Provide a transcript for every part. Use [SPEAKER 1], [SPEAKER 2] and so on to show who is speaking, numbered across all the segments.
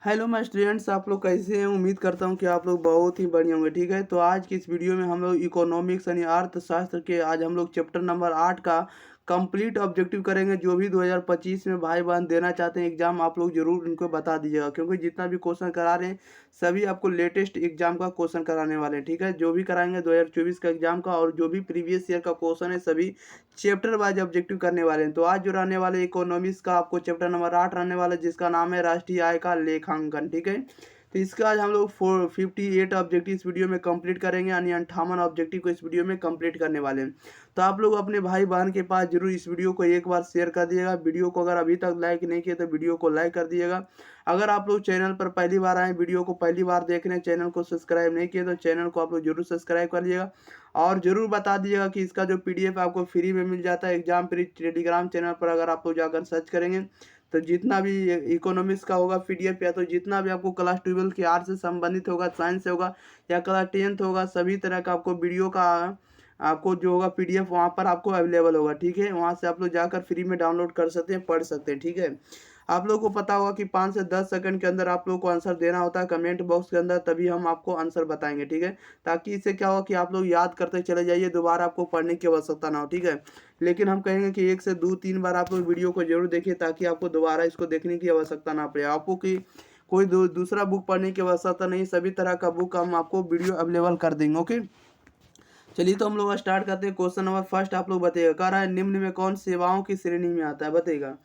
[SPEAKER 1] Hello my students, आप लोग कैसे हैं। उम्मीद करता हूं कि आप लोग बहुत ही बढ़िया होंगे। ठीक है, तो आज की इस वीडियो में हम लोग इकोनॉमिक्स यानी अर्थशास्त्र के आज हम लोग चैप्टर नंबर 8 का कंप्लीट ऑब्जेक्टिव करेंगे। जो भी 2025 में भाई बहन देना चाहते हैं एग्जाम, आप लोग जरूर उनको बता दीजिएगा, क्योंकि जितना भी क्वेश्चन करा रहे हैं सभी आपको लेटेस्ट एग्जाम का क्वेश्चन कराने वाले हैं। ठीक है, जो भी कराएंगे 2024 का एग्जाम का और जो भी प्रीवियस ईयर का क्वेश्चन है सभी चैप्टर वाइज ऑब्जेक्टिव करने वाले हैं। तो आज जो रहने वाले इकोनॉमिक्स का आपको चैप्टर नंबर 8 रहने वाला है, जिसका नाम है राष्ट्रीय आय का लेखांकन। ठीक है, तो इसका आज हम लोग 458 ऑब्जेक्टिव इस वीडियो में कंप्लीट करेंगे, यानी 58 ऑब्जेक्टिव को इस वीडियो में कंप्लीट करने वाले हैं। तो आप लोग अपने भाई बहन के पास जरूर इस वीडियो को एक बार शेयर कर दिएगा। वीडियो को अगर अभी तक लाइक नहीं किया तो वीडियो को लाइक कर दिएगा। अगर आप लोग चैनल पर पहली बार आए, वीडियो को पहली बार देख रहे हैं, चैनल को सब्सक्राइब नहीं किए तो चैनल को आप लोग जरूर सब्सक्राइब कर लीजिएगा। और जरूर बता दीजिएगा कि इसका जो पीडीएफ आपको फ्री में मिल जाता है एग्जाम प्री टेलीग्राम चैनल पर। अगर आप लोग जाकर सर्च करेंगे तो जितना भी इकोनॉमिक्स का होगा पीडीएफ, या तो जितना भी आपको क्लास 12 के आर्ट्स से संबंधित होगा, साइंस से होगा या क्लास 10th होगा, सभी तरह का आपको वीडियो का आपको जो होगा पीडीएफ वहाँ पर आपको अवेलेबल होगा। ठीक है, वहाँ से आप लोग जाकर फ्री में डाउनलोड कर सकते हैं, पढ़ सकते हैं। ठीक है, आप लोगों को पता होगा कि 5 से 10 सेकंड के अंदर आप लोगों को आंसर देना होता है कमेंट बॉक्स के अंदर, तभी हम आपको आंसर बताएंगे। ठीक है, ताकि इससे क्या होगा कि आप लोग याद करते चले जाइए, दोबारा आपको पढ़ने की आवश्यकता ना हो। ठीक है, लेकिन हम कहेंगे कि 1 से 2-3 बार आप लोग वीडियो को जरूर देखिए, ताकि आपको दोबारा इसको देखने की आवश्यकता ना पड़े। आपको कि कोई दूसरा बुक पढ़ने की आवश्यकता नहीं, सभी तरह का बुक हम आपको वीडियो अवेलेबल कर देंगे। ओके, चलिए तो हम लोग स्टार्ट करते हैं। क्वेश्चन नंबर फर्स्ट आप लोग बताइएगा, कह रहा है निम्न में कौन सेवाओं की श्रेणी में आता है, बताइएगा।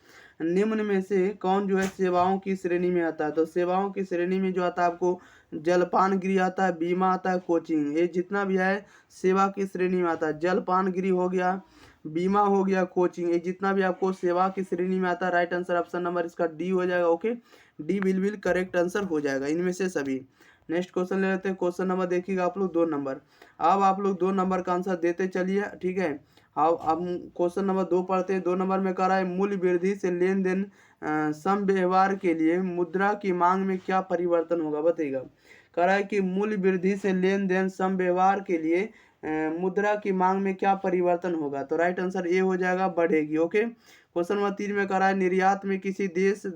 [SPEAKER 1] निम्न में से कौन जो है सेवाओं की श्रेणी में आता है। तो सेवाओं की श्रेणी में जो आता है आपको जलपान गृह आता है, बीमा आता है, कोचिंग, ये जितना भी है सेवा की श्रेणी में आता है। जलपान गृह हो गया, बीमा हो गया, कोचिंग, ये जितना भी आपको सेवा की श्रेणी में आता है। राइट आंसर ऑप्शन नंबर इसका डी हो जाएगा। Okay, D will correct answer हो जाएगा इनमें से सभी। नेक्स्ट क्वेश्चन ले लेते हैं। क्वेश्चन नंबर देखिएगा आप लोग 2 नंबर। अब आप लोग 2 नंबर का आंसर देते चलिए। ठीक है, अब हम क्वेश्चन नंबर 2 पढ़ते हैं। 2 नंबर में कह रहा है मूल्य वृद्धि से लेन देन सम व्यवहार के लिए मुद्रा की मांग में क्या परिवर्तन होगा, बताइएगा। कह रहा है कि मूल्य वृद्धि से लेन देन सम व्यवहार के लिए मुद्रा की मांग में क्या परिवर्तन होगा। तो राइट आंसर ए हो जाएगा, बढ़ेगी। ओके, क्वेश्चन नंबर 3 में कह रहा है निर्यात में किसी देश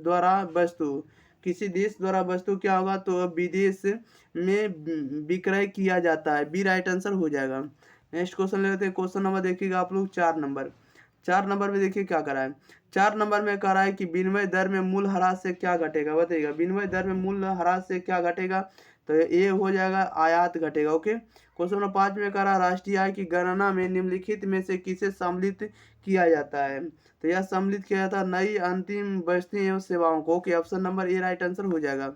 [SPEAKER 1] द्वारा वस्तु क्या होगा, तो विदेश में विक्रय किया जाता है। बी राइट आंसर हो जाएगा। नेक्स्ट क्वेश्चन लेते हैं। क्वेश्चन नंबर देखिएगा आप लोग 4 नंबर। 4 नंबर में देखिए क्या करा है। 4 नंबर में कह रहा है कि विनिमय दर में मूल्य ह्रास से क्या घटेगा, बताइएगा। विनिमय दर में मूल्य ह्रास से क्या घटेगा, तो ये हो जाएगा आयात घटेगा। ओके, क्वेश्चन नंबर 5 में कह रहा है राष्ट्रीय आय की गणना में निम्नलिखित में से किसे सम्मिलित किया जाता है। तो यह सम्मिलित किया जाता है नई अंतिम वस्तुएं एवं सेवाओं को। Okay, option number A right answer हो जाएगा।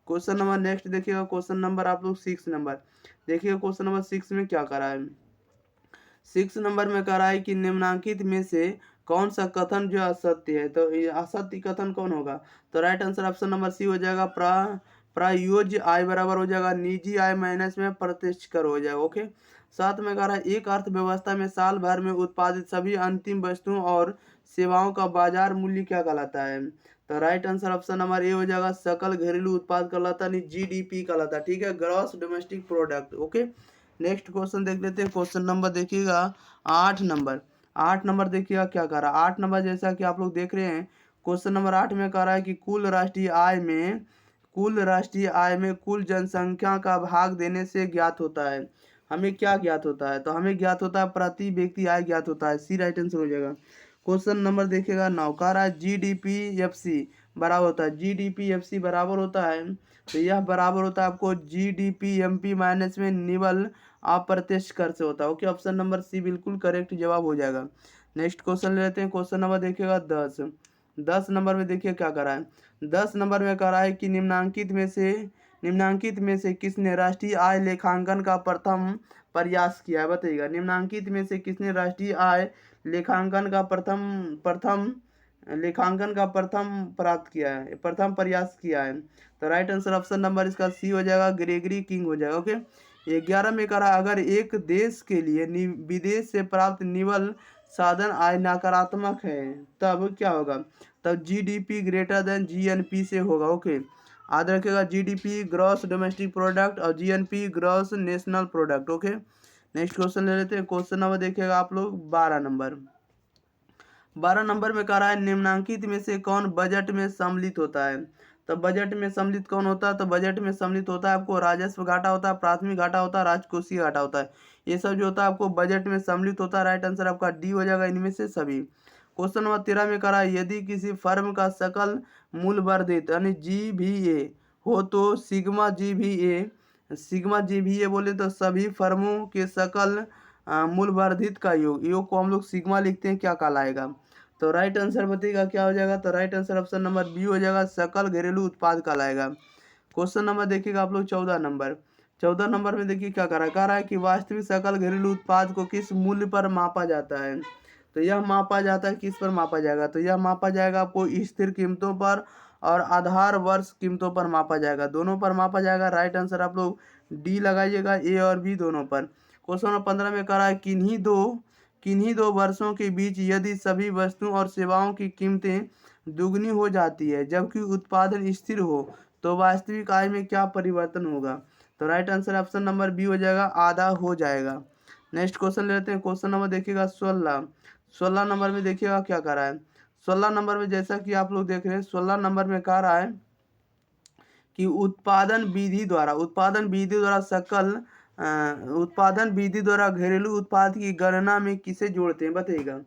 [SPEAKER 1] क्वेश्चन नंबर नेक्स्ट देखिएगा। क्वेश्चन नंबर आप लोग 6 नंबर देखिएगा। क्वेश्चन नंबर 6 में क्या करा है। 6 नंबर में कह रहा है कि निम्नांकित में से कौन सा कथन जो असत्य है। तो ये असत्य कथन कौन होगा, तो right answer option number C हो जाएगा। प्रायोज्य आय बराबर हो जाएगा निजी आय माइनस में प्रत्यक्ष कर हो जाएगा। ओके, 7 में कह रहा है एक अर्थव्यवस्था में साल भर में उत्पादित सभी अंतिम वस्तुओं और सेवाओं का बाजार मूल्य क्या कहलाता है। तो राइट आंसर ऑप्शन नंबर ए हो जाएगा सकल घरेलू उत्पाद कहलाता है, जीडीपी कहलाता है। ठीक है, gross domestic product. Okay, next question देख लेते हैं। क्वेश्चन नंबर देखिएगा 8 नंबर। 8 नंबर देखिएगा क्या कह रहा है। 8 नंबर जैसा कि आप लोग देख रहे हैं, क्वेश्चन नंबर 8 में कह रहा है कि कुल राष्ट्रीय आय में कुल जनसंख्या का भाग देने से ज्ञात होता है। हमें क्या ज्ञात होता है, तो हमें ज्ञात होता है प्रति व्यक्ति आय ज्ञात होता है। सी राइट आंसर हो जाएगा। क्वेश्चन नंबर देखिएगा 9, कह रहा है जीडीपीएफसी बराबर होता है। जीडीपीएफसी बराबर होता है, तो यह बराबर होता है आपको जीडीपीएमपी माइनस में निवल अप्रत्यक्ष कर से होता है। ओके, ऑप्शन नंबर सी बिल्कुल करेक्ट जवाब हो जाएगा। नेक्स्ट क्वेश्चन लेते हैं। क्वेश्चन नंबर देखिएगा 10। 10 नंबर में देखिए क्या कर रहा है। 10 नंबर में कह रहा है कि निम्नांकित में से किसने राष्ट्रीय आय लेखांकन का प्रथम प्रयास किया है, बताइएगा। निम्नांकित में से किसने राष्ट्रीय आय लेखांकन का प्रथम प्राप्त किया है, प्रथम प्रयास किया है। तो राइट आंसर ऑप्शन नंबर इसका सी हो जाएगा, ग्रेगरी किंग हो जाएगा। ओके, 11 में करा अगर एक देश के लिए विदेश से प्राप्त निवल साधन आय नकारात्मक है तब क्या होगा, तब जीडीपी ग्रेटर देन जीएनपी से होगा। ओके, याद रखिएगा जीडीपी ग्रॉस डोमेस्टिक प्रोडक्ट और GNP gross national product. Okay, next question ले लेते हैं। क्वेश्चन नंबर देखिएगा आप लोग 12 नंबर। 12 नंबर में कह रहा है निम्नांकित में से कौन बजट में सम्मिलित होता है। तो बजट में सम्मिलित कौन होता है, तो बजट में सम्मिलित होता है आपको राजस्व घाटा होता है, प्राथमिक घाटा होता है, राजकोषीय घाटा होता है। ये सब जो होता है आपको बजट में सम्मिलित होता है। राइट आंसर आपका डी हो जाएगा इनमें से सभी। क्वेश्चन नंबर 13 में कह रहा है यदि किसी फर्म का सकल मूल्य वर्धित यानी GVA हो तो सिग्मा GVA बोले तो सभी फर्मों के सकल मूल्य वर्धित का योग को हम लोग सिग्मा लिखते हैं, क्या कहलाएगा। तो राइट आंसर बताइएगा क्या हो जाएगा। तो right answer option number B हो जाएगा, सकल घरेलू उत्पाद कहलाएगा। क्वेश्चन नंबर देखिएगा आप लोग 14 नंबर में देखिए क्या कह रहा है कि वास्तविक सकल घरेलू उत्पाद को किस मूल्य पर मापा जाता है। तो यह मापा जाता है, किस पर मापा जाएगा, तो यह मापा जाएगा आपको स्थिर कीमतों पर और आधार वर्ष कीमतों पर मापा जाएगा, दोनों पर मापा जाएगा। राइट आंसर आप लोग डी लगाइएगा, ए और बी दोनों पर। क्वेश्चन नंबर 15 में कह रहा है किन्हीं दो वर्षों के बीच यदि सभी वस्तुओं और सेवाओं की कीमतें दुगनी हो जाती है जबकि उत्पादन स्थिर हो तो वास्तविक आय में क्या परिवर्तन होगा। तो right answer option number B हो जाएगा, आधा हो जाएगा। नेक्स्ट क्वेश्चन लेते हैं। क्वेश्चन नंबर देखिएगा 16 नंबर में देखिएगा क्या कह रहा है। 16 नंबर में जैसा कि आप लोग देख रहे हैं 16 नंबर में कह रहा है कि उत्पादन विधि द्वारा घरेलू उत्पाद की गणना में किसे जोड़ते हैं बताइएगा।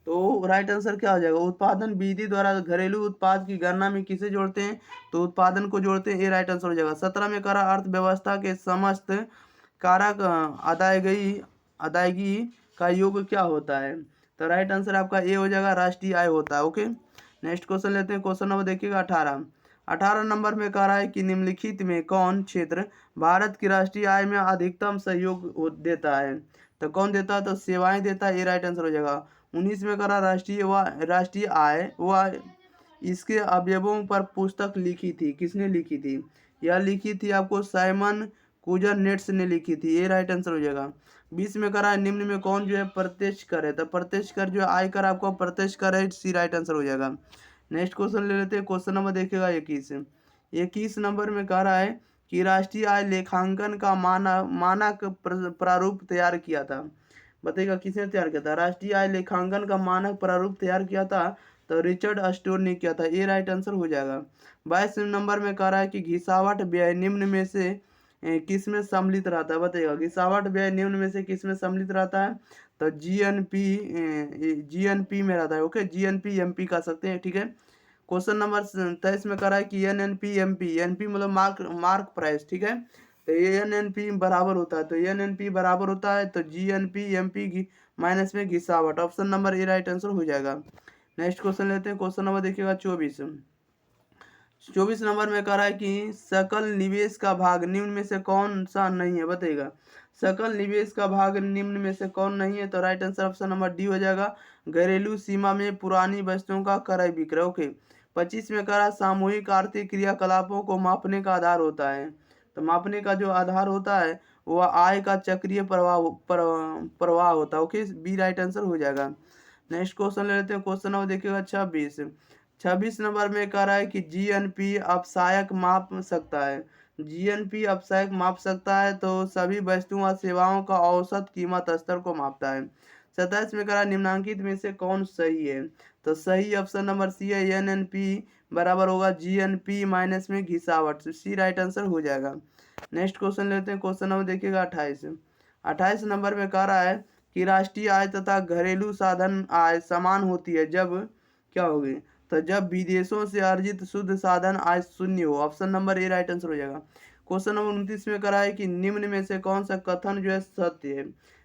[SPEAKER 1] तो राइट आंसर क्या हो जाएगा, उत्पादन विधि द्वारा घरेलू उत्पाद की गणना में किसे जोड़ते हैं, तो उत्पादन को जोड़ते हैं, ये राइट आंसर हो जाएगा। 17 में कह रहा अर्थव्यवस्था के समस्त कारक अदायगी का योग क्या होता है। तो राइट आंसर आपका ए हो जाएगा, राष्ट्रीय आय होता है। ओके, नेक्स्ट क्वेश्चन लेते हैं। क्वेश्चन नंबर देखिएगा 18 नंबर में कह रहा है कि निम्नलिखित में कौन क्षेत्र भारत की राष्ट्रीय आय में अधिकतम सहयोग देता है। तो कौन देता है, तो सेवाएं देता है, ये राइट आंसर हो जाएगा। 19 में कह रहा राष्ट्रीय आय व इसके अवयवों पर पुस्तक लिखी थी, किसने लिखी थी, यह लिखी थी आपको साइमन कुजरनेट्स ने लिखी थी, ये राइट आंसर हो जाएगा। 20 में कह रहा है निम्न में कौन जो है प्रत्यक्ष कर है, तो प्रत्यक्ष कर जो है आयकर आपको प्रत्यक्ष कर है, सी राइट आंसर हो जाएगा। नेक्स्ट क्वेश्चन ले लेते हैं। क्वेश्चन नंबर देखिएगा 21 नंबर में कह रहा है कि राष्ट्रीय आय लेखांकन का मानक प्रारूप तैयार किया था। बताइएगा किसने तैयार किया था, राष्ट्रीय आय लेखांकन का मानक प्रारूप तैयार किया था, तो रिचर्ड स्टोर ने किया था, ये राइट आंसर हो जाएगा। 22 नंबर में कह रहा है कि घिसावट व्यय निम्न में से किस में सम्मिलित रहता है। बताइएगा घिसावट व्यय निम्न में से किस में सम्मिलित रहता है, तो जीएनपी में रहता है। ओके, जीएनपी एमपी कह सकते हैं, ठीक है। क्वेश्चन नंबर 23 में कह रहा है कि एनपी मतलब मार्क प्राइस, ठीक है। तो एनएनपी बराबर होता है, तो एनएनपी बराबर होता है तो जीएनपी एमपी माइनस में घिसावट, option number A right answer हो जाएगा। नेक्स्ट क्वेश्चन लेते हैं। क्वेश्चन नंबर देखिएगा 24 नंबर में कह रहा है कि सकल निवेश का भाग निम्न में से कौन सा नहीं है। बताइएगा सकल निवेश का भाग निम्न में से कौन नहीं है, तो right answer option number D हो जाएगा, घरेलू सीमा में पुरानी वस्तुओं का क्रय विक्रय। ओके, 25 में कह रहा सामूहिक आर्थिक क्रियाकलापों को मापने का आधार होता है। तो मापने का जो आधार होता है वह आय का चक्रीय प्रवाह होता है। ओके, बी राइट आंसर हो जाएगा। नेक्स्ट क्वेश्चन ले लेते हैं। क्वेश्चन नंबर देखिएगा 26 नंबर में कह रहा है कि जीएनपी अपसायक माप सकता है। जीएनपी अपसायक माप सकता है तो सभी वस्तुओं और सेवाओं का औसत कीमत स्तर को मापता है। 27 में कह रहा है निम्नांकित में से कौन सही है, तो सही ऑप्शन नंबर सी है, एनएनपी बराबर होगा जीएनपी माइनस में घिसावट, सी राइट आंसर हो जाएगा। नेक्स्ट क्वेश्चन लेते हैं। क्वेश्चन नंबर देखिएगा 28 नंबर में कह रहा है कि राष्ट्रीय आय तथा घरेलू साधन आय समान होती है जब क्या होगी, तो जब विदेशों से अर्जित शुद्ध साधन आय शून्य हो, option number A right answer हो जाएगा। क्वेश्चन नंबर 29 में कह रहा है कि निम्न में से कौन सा कथन जो है सत्य है,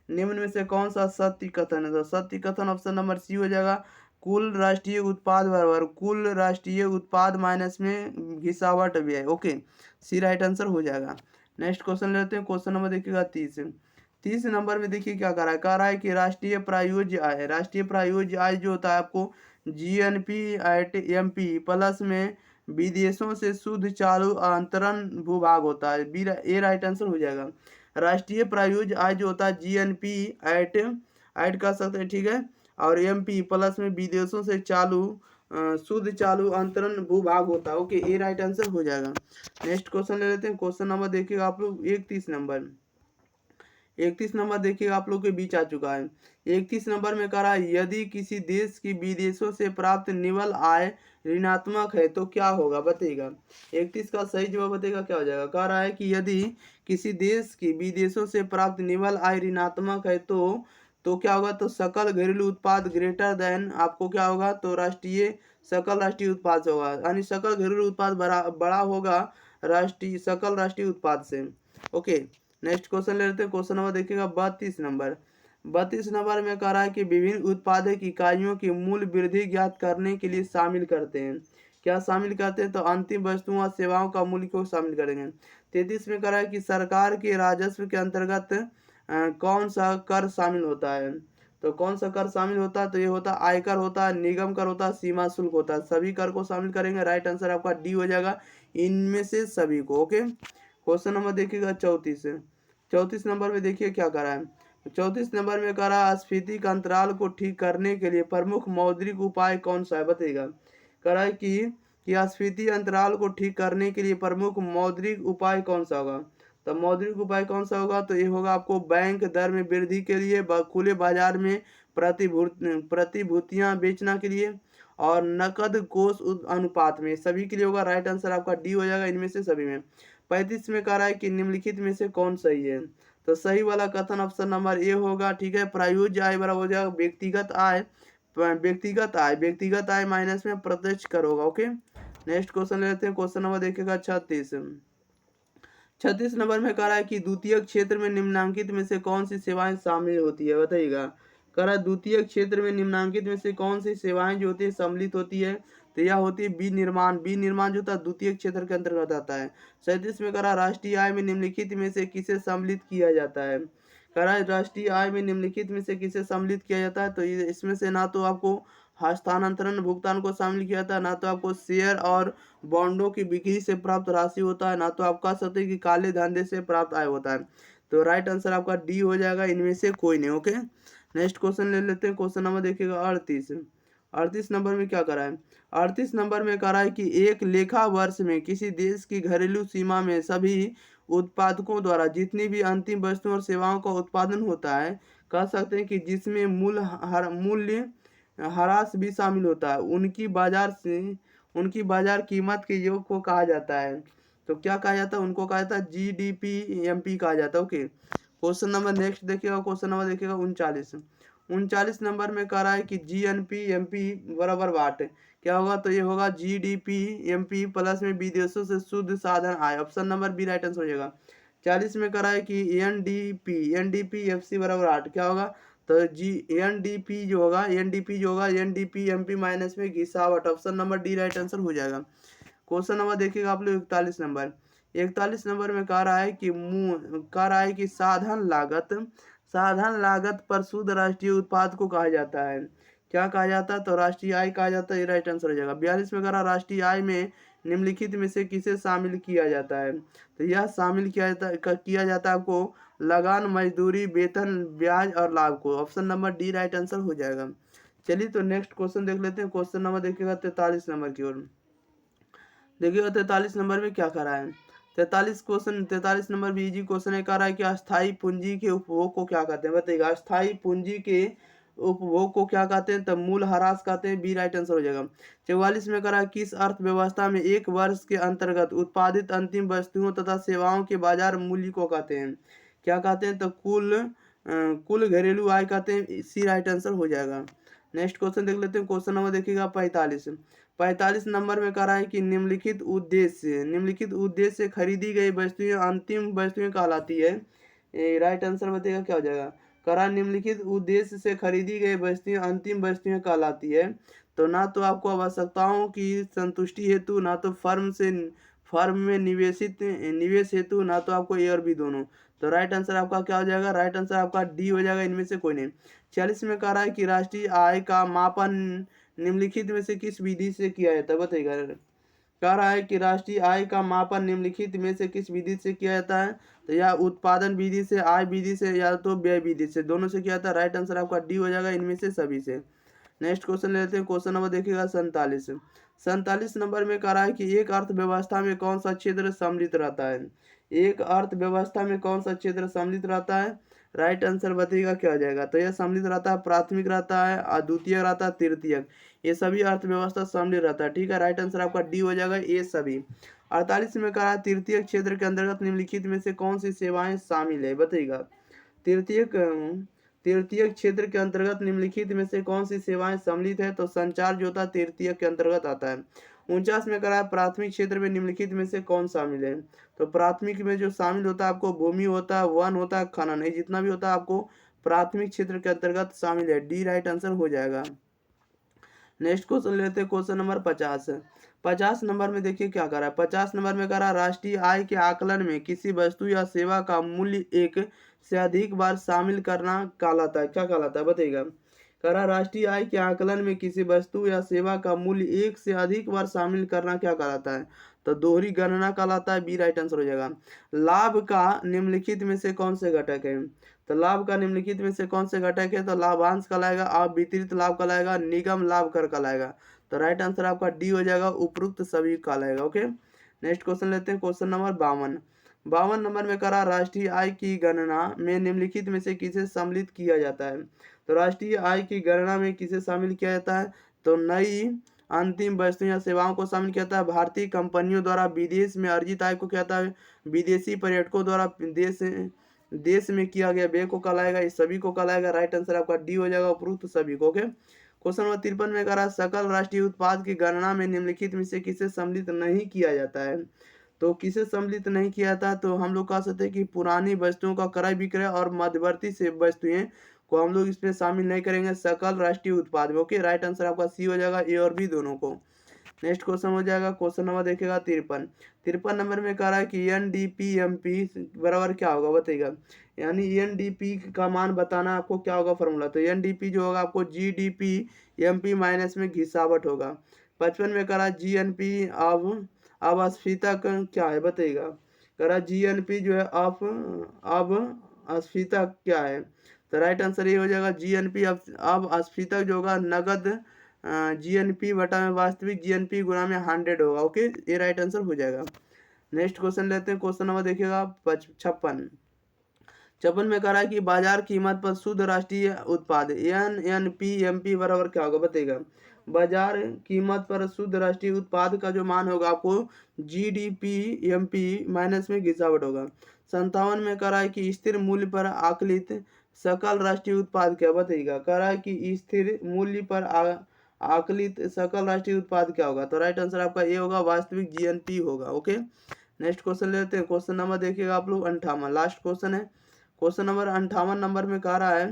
[SPEAKER 1] निम्न में से कौन सा सत्य कथन है, तो सत्य कथन ऑप्शन नंबर सी हो जाएगा, कुल राष्ट्रीय उत्पाद बराबर कुल राष्ट्रीय उत्पाद माइनस में घिसावट व्यय। ओके, सी राइट आंसर हो जाएगा। नेक्स्ट क्वेश्चन लेते हैं। क्वेश्चन नंबर देखिएगा 30 नंबर में देखिए क्या कह रहा है कि राष्ट्रीय प्रायोज्य आय जो होता है आपको जीएनपी एट एमपी प्लस में विदेशों से शुद्ध चालू अंतरण भूभाग होता है, बी ए राइट आंसर हो जाएगा। राष्ट्रीय प्रायोज्य आय जो होता है जीएनपी एट कर सकते हैं, ठीक है, और एमपी प्लस में विदेशों से शुद्ध चालू अंतरण भूभाग होता है। ओके, ए राइट आंसर हो जाएगा। नेक्स्ट क्वेश्चन ले लेते हैं। क्वेश्चन नंबर देखिएगा आप लोग 31 31 नंबर देखिएगा आप लोग के बीच आ चुका है। 31 नंबर में कह रहा है यदि किसी देश की विदेशों से प्राप्त निवल आय ऋणात्मक है तो क्या होगा, बताइएगा। 31 का सही जवाब बताइएगा क्या हो जाएगा। कह रहा है कि यदि किसी देश की विदेशों से प्राप्त निवल आय ऋणात्मक है तो क्या होगा, तो सकल घरेलू उत्पाद ग्रेटर देन आपको क्या होगा, तो सकल राष्ट्रीय उत्पाद से होगा, यानी सकल घरेलू उत्पाद बड़ा होगा सकल राष्ट्रीय उत्पाद से। ओके, नेक्स्ट क्वेश्चन ले लेते हैं। क्वेश्चन नंबर देखिएगा 32 नंबर। 32 नंबर में कह रहा है कि विभिन्न उत्पादक इकाइयों की मूल्य वृद्धि ज्ञात करने के लिए शामिल करते हैं। क्या शामिल करते हैं, तो अंतिम वस्तुओं और सेवाओं का मूल्य को शामिल करेंगे। 33 में कह रहा है कि सरकार के राजस्व के अंतर्गत कौन सा कर शामिल होता है। तो कौन सा कर शामिल होता है, तो ये होता है आयकर होता है, निगम कर होता है, सीमा शुल्क होता है। सभी कर को शामिल करेंगे। राइट आंसर आपका डी हो जाएगा, इनमें से सभी को। ओके, क्वेश्चन नंबर देखिएगा 34। 34 नंबर में देखिए क्या करा है। 34 नंबर में करा स्फीति का अंतराल को ठीक करने के लिए प्रमुख मौद्रिक उपाय कौन सा है, बताइएगा। करा है कि स्फीति अंतराल को ठीक करने के लिए प्रमुख मौद्रिक उपाय कौन सा होगा। तो मौद्रिक उपाय कौन सा होगा, तो ये होगा आपको बैंक दर में वृद्धि के लिए, खुले बाजार में प्रतिभूतियां बेचना के लिए, और नकद कोष अनुपात में, सभी के लिए होगा। राइट आंसर आपका डी हो जाएगा, इनमें से सभी में। 35 में कह रहा है कि निम्नलिखित में से कौन सही है। तो सही वाला कथन ऑप्शन नंबर ए होगा। ठीक है, प्रायोज्य आय बराबर हो जाएगा व्यक्तिगत आय माइनस में प्रत्यक्ष कर होगा। ओके, नेक्स्ट क्वेश्चन लेते हैं। क्वेश्चन नंबर देखिएगा 36। 36 नंबर में कह रहा है कि द्वितीय क्षेत्र में निम्नांकित में से कौन सी सेवाएं शामिल होती है, बताइएगा। कह रहा है द्वितीय क्षेत्र में निम्नांकित में से कौन सी सेवाएं जो होती है सम्मिलित होती है, तो यह होती है विनिर्माण जो था द्वितीय क्षेत्र के अंतर्गत आता है। 37 में कह रहा है राष्ट्रीय आय में निम्नलिखित में से किसे सम्मिलित किया जाता है। कह रहा है राष्ट्रीय आय में निम्नलिखित में से किसे सम्मिलित किया जाता है, तो इसमें से ना तो आपको हस्तांतरण भुगतान को शामिल किया जाता है, ना तो आपको शेयर और बॉन्डों की बिक्री से प्राप्त राशि होता है, ना तो आप कह सकते हैं कि काले धंधे से प्राप्त आय होता है। तो राइट आंसर आपका डी हो जाएगा, इनमें से कोई नहीं। ओके, नेक्स्ट क्वेश्चन ले लेते हैं। क्वेश्चन नंबर देखिएगा 38। 38 नंबर में क्या करा है। 38 नंबर में करा है कि एक लेखा वर्ष में किसी देश की घरेलू सीमा में सभी उत्पादकों द्वारा जितनी भी अंतिम वस्तुओं और सेवाओं का उत्पादन होता है, कह सकते हैं कि जिसमें मूल्य ह्रास भी शामिल होता है, उनकी बाजार कीमत के योग को कहा जाता है। तो क्या कहा जाता है, उनको कहा जाता है GDP कहा जाता है। ओके, क्वेश्चन नंबर नेक्स्ट देखिएगा। क्वेश्चन नंबर देखिएगा 39। 39 नंबर में कह रहा है कि GNP बराबर वाट क्या होगा, तो ये होगा GDP प्लस में विदेशों से शुद्ध साधन आय। Option number B right answer हो जाएगा। 40 में कह रहा है कि NDP बराबर वाट क्या होगा, तो NDP जो होगा NDP माइनस में घिसावट। Option number D right answer हो जाएगा। क्वेश्चन नंबर देखिएगा आप लोग 41 नंबर। 41 नंबर में कह रहा है कि साधन लागत पर शुद्ध राष्ट्रीय उत्पाद को कहा जाता है। क्या कहा जाता है, तो राष्ट्रीय आय कहा जाता है। ये राइट आंसर हो जाएगा। 42 में कह रहा राष्ट्रीय आय में निम्नलिखित में से किसे शामिल किया जाता है, तो यह शामिल किया जाता है आपको लगान, मजदूरी, वेतन, ब्याज और लाभ को। Option number D right answer हो जाएगा। चलिए तो नेक्स्ट क्वेश्चन देख लेते हैं। क्वेश्चन नंबर देखिएगा 43 नंबर की ओर। देखिएगा 43 नंबर में क्या करा है। 43 नंबर भी इजी क्वेश्चन है। कह रहा है कि अस्थायी पूंजी के उपभोग को क्या कहते हैं, बताइएगा। अस्थायी पूंजी के उपभोग को क्या कहते हैं, तब मूल ह्रास कहते हैं। बी राइट आंसर हो जाएगा। 44 में कह रहा है किस अर्थव्यवस्था में एक वर्ष के अंतर्गत उत्पादित अंतिम वस्तुओं तथा सेवाओं के बाजार मूल्य को कहते हैं, क्या कहते हैं, तो कुल घरेलू आय कहते हैं। सी राइट आंसर हो जाएगा। नेक्स्ट क्वेश्चन देख लेते हैं। क्वेश्चन नंबर देखिएगा 45। 45 नंबर में कह रहा है कि निम्नलिखित उद्देश्य से खरीदी गई वस्तुएं अंतिम वस्तुएं कहलाती है। राइट आंसर बताइएगा क्या हो जाएगा। कह रहा है निम्नलिखित उद्देश्य से खरीदी गई वस्तुएं अंतिम वस्तुएं कहलाती है। तो ना तो आपको आवश्यकताओं की संतुष्टि हेतु, ना तो फर्म में निवेश हेतु, ना तो आपको ए और बी दोनों। तो राइट आंसर आपका क्या हो जाएगा, राइट आंसर आपका डी हो जाएगा, इनमें से कोई नहीं। 46 में कह रहा है कि राष्ट्रीय आय का मापन निम्नलिखित में से किस विधि से किया जाता है, बताइएगा। कह रहा है कि राष्ट्रीय आय का मापन निम्नलिखित में से किस विधि से किया जाता है, तो या उत्पादन विधि से, आय विधि से, या तो व्यय विधि से, दोनों से किया जाता है। राइट आंसर आपका डी हो जाएगा, इनमें से सभी से। नेक्स्ट क्वेश्चन लेते हैं। क्वेश्चन नंबर देखिएगा 47। 47 नंबर में कह रहा है कि एक अर्थव्यवस्था में कौन सा क्षेत्र सम्मिलित रहता है। एक अर्थव्यवस्था में कौन सा क्षेत्र सम्मिलित रहता है। राइट आंसर बताइएगा क्या हो जाएगा। तो यह सम्मिलित रहता है, प्राथमिक रहता है, अद्वितीयक रहता है, तृतीयक, ये सभी अर्थव्यवस्था सम्मिलित रहता है। ठीक है, राइट आंसर आपका डी हो जाएगा, ये सभी। 48 में कहा तृतीय क्षेत्र के अंतर्गत निम्नलिखित में से कौन सी सेवाएं शामिल है, बताइएगा। तृतीय तृतीय क्षेत्र के अंतर्गत निम्नलिखित में से कौन सी सेवाएं सम्मिलित है, तो संचार जो था तृतीय के अंतर्गत आता है। 49 में करा प्राथमिक क्षेत्र में निम्नलिखित में से कौन शामिल है, तो प्राथमिक में जो शामिल होता है आपको भूमि होता है, वन होता है, खनन, ये जितना भी होता है आपको प्राथमिक क्षेत्र के अंतर्गत शामिल है। डी राइट आंसर हो जाएगा। नेक्स्ट क्वेश्चन लेते हैं, क्वेश्चन नंबर 50। 50 नंबर में देखिए क्या करा है। 50 नंबर में करा राष्ट्रीय आय के आकलन में किसी वस्तु या सेवा का मूल्य एक से अधिक बार शामिल करना कहलाता है, क्या कहलाता है बताइएगा। करा राष्ट्रीय आय के आकलन में किसी वस्तु या सेवा का मूल्य एक से अधिक बार शामिल करना क्या कहलाता है, तो दोहरी गणना कहलाता है। बी राइट आंसर हो जाएगा। लाभ का निम्नलिखित में से कौन से घटक है, तो लाभ का निम्नलिखित में से कौन से घटक है, तो लाभांश कहलाएगा, आप वितरित लाभ कहलाएगा, निगम लाभ कर कहलाएगा। तो राइट आंसर आपका डी हो जाएगा, उपरोक्त सभी कहलाएगा। ओके, नेक्स्ट क्वेश्चन लेते हैं, क्वेश्चन नंबर 52। 52 नंबर में करा राष्ट्रीय आय की गणना में निम्नलिखित में से किसे सम्मिलित किया जाता है, तो राष्ट्रीय आय की गणना में किसे शामिल किया जाता है, तो नई अंतिम वस्तु या सेवाओं को शामिल किया जाता है, भारतीय कंपनियों द्वारा विदेश में अर्जित आय को क्या कहता है, विदेशी पर्यटकों द्वारा देश में किया गया व्यय को कहलाएगा, इस सभी को कहलाएगा। राइट आंसर आपका डी हो जाएगा, उपरोक्त सभी को। ओके, क्वेश्चन नंबर 53 में कह रहा सकल राष्ट्रीय उत्पाद की गणना में निम्नलिखित में से किसे सम्मिलित नहीं किया जाता है, तो किसे सम्मिलित नहीं किया जाता, तो हम लोग कह सकते हैं कि पुरानी वस्तुओं का क्रय विक्रय और मध्यवर्ती से वस्तुएं को हम लोग इसमें शामिल नहीं करेंगे सकल राष्ट्रीय उत्पाद में। ओके, राइट आंसर आपका सी हो जाएगा, ए और बी दोनों को। नेक्स्ट क्वेश्चन हो जाएगा, क्वेश्चन नंबर देखिएगा 53। 53 नंबर में कह रहा है कि एनडीपीएमपी बराबर क्या होगा बताइएगा, यानी एनडीपी का मान बताना आपको क्या होगा फॉर्मूला, तो एनडीपी जो होगा आपको जीडीपी एमपी माइनस में घिसावट होगा। 55 में कह रहा है जीएनपी अब अस्फीता क्या है बताइएगा, कह रहा जीएनपी जो है अब अस्फीता क्या है, तो राइट आंसर ये हो जाएगा जीएनपी अब अस्फीता जो होगा नगद जीएनपी बटा में वास्तविक जीएनपी गुणा में 100 होगा। ओके, ये राइट आंसर हो जाएगा। नेक्स्ट क्वेश्चन लेते हैं, क्वेश्चन नंबर देखिएगा 56 में कह रहा है कि बाजार कीमत पर शुद्ध राष्ट्रीय उत्पाद एनएनपीएमपी बराबर क्या होगा बताइएगा। बाजार कीमत पर शुद्ध राष्ट्रीय उत्पाद का जो मान होगा आपको जीडीपीएमपी माइनस में गिरावट होगा। 57 में कह रहा है कि स्थिर मूल्य पर आकलित सकल राष्ट्रीय उत्पाद क्या बताइएगा, कह रहा है कि स्थिर मूल्य पर आकलित सकल राष्ट्रीय उत्पाद क्या होगा, तो राइट आंसर आपका ये होगा, वास्तविक जीएनपी होगा। ओके, नेक्स्ट क्वेश्चन लेते हैं, क्वेश्चन नंबर देखिएगा आप लोग 58, लास्ट क्वेश्चन है। क्वेश्चन नंबर 58 नंबर में कह रहा है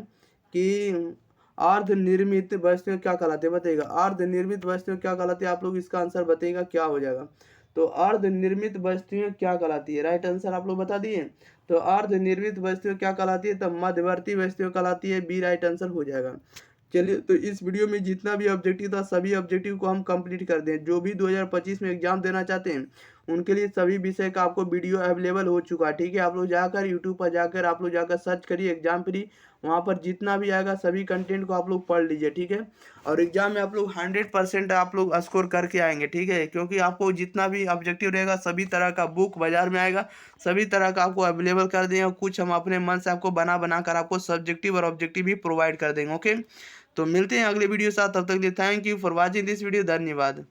[SPEAKER 1] कि अर्ध निर्मित वस्तुएं क्या कहलाते हैं बताइएगा। अर्ध निर्मित वस्तुएं क्या कहलाती है, आप लोग इसका आंसर बताइएगा क्या हो जाएगा। तो अर्ध निर्मित वस्तुएं क्या कहलाती है, राइट आंसर आप लोग बता दिए। तो अर्ध निर्मित वस्तुएं क्या कहलाती है, तो मध्यवर्ती वस्तुएं कहलाती है, बी राइट आंसर हो जाएगा। चलिए, तो इस वीडियो में जितना भी ऑब्जेक्टिव था सभी ऑब्जेक्टिव को हम कंप्लीट कर दें। जो भी 2025 में एग्जाम देना चाहते हैं उनके लिए सभी विषय का आपको वीडियो अवेलेबल हो चुका है। ठीक है, आप लोग जाकर यूट्यूब पर जाकर आप लोग जाकर सर्च करिए एग्जाम फ्री, वहाँ पर जितना भी आएगा सभी कंटेंट को आप लोग पढ़ लीजिए। ठीक है, और एग्जाम में आप लोग 100% आप लोग स्कोर करके आएंगे। ठीक है, क्योंकि आपको जितना भी ऑब्जेक्टिव रहेगा सभी तरह का बुक बाजार में आएगा, सभी तरह का आपको अवेलेबल कर देंगे, और कुछ हम अपने मन से आपको बना कर आपको सब्जेक्टिव और ऑब्जेक्टिव भी प्रोवाइड कर देंगे। ओके, तो मिलते हैं अगले वीडियो साथ, तब तक के लिए thank you for watching this video, धन्यवाद।